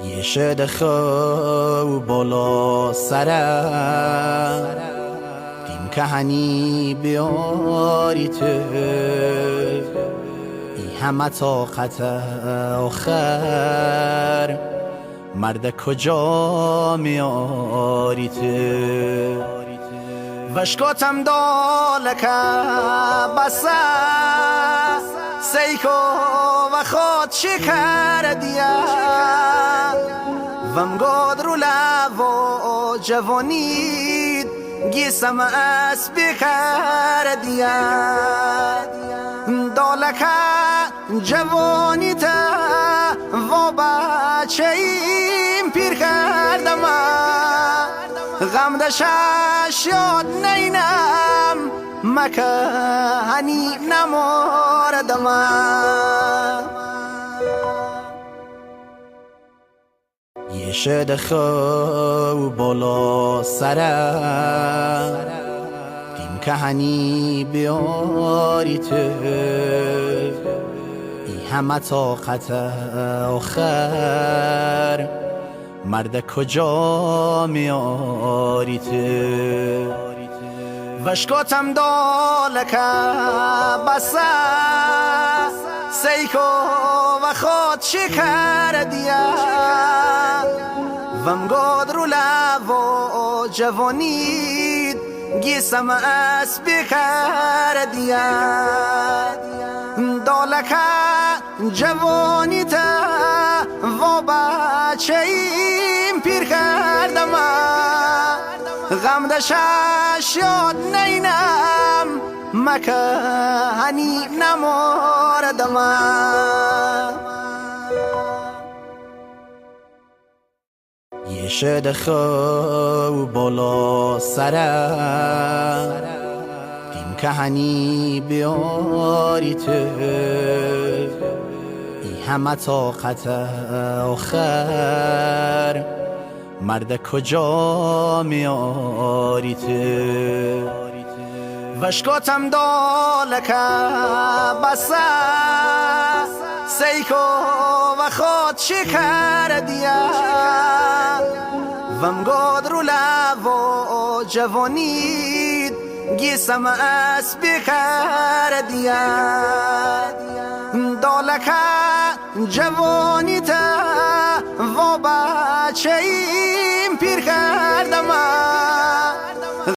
یه شد خو بالا سرم دیم که هنی بیاری تو ای همه طاقت آخر مرد کجا میاری تو وشکاتم دالکه بسه سیکو و خود شکر دیا وم گاد رو لوا جوانید گیسم اس بکر دیا دالکه جوانیت و بچه ایم پیر کردم غم دشش یاد نینم مکه هنی نماردم یه شد خو بالا سرم دیم که هنی بیاری تو ای همه طاقت آخر مرد کجا میاری تو وشکاتم دالکه بسه سیکو و خود شکر دیا وم گاد رو لوا جوانید گیسم اس بکر دیا دالکه جوانیت و بچه ایم پیر کردم غم دشش یاد نینم مکه هنی نماردم یه شد خو بالا سرم دیم که هنی بیاری تو ای همه طاقت آخر مرد کجا میاری تو وشکاتم دالکه بسه سیکو و خود شکر دیا وم گاد رو لوا جوانید گیسم اس بکر دیا دالکه جوانیت و بچه ایم پیر کردم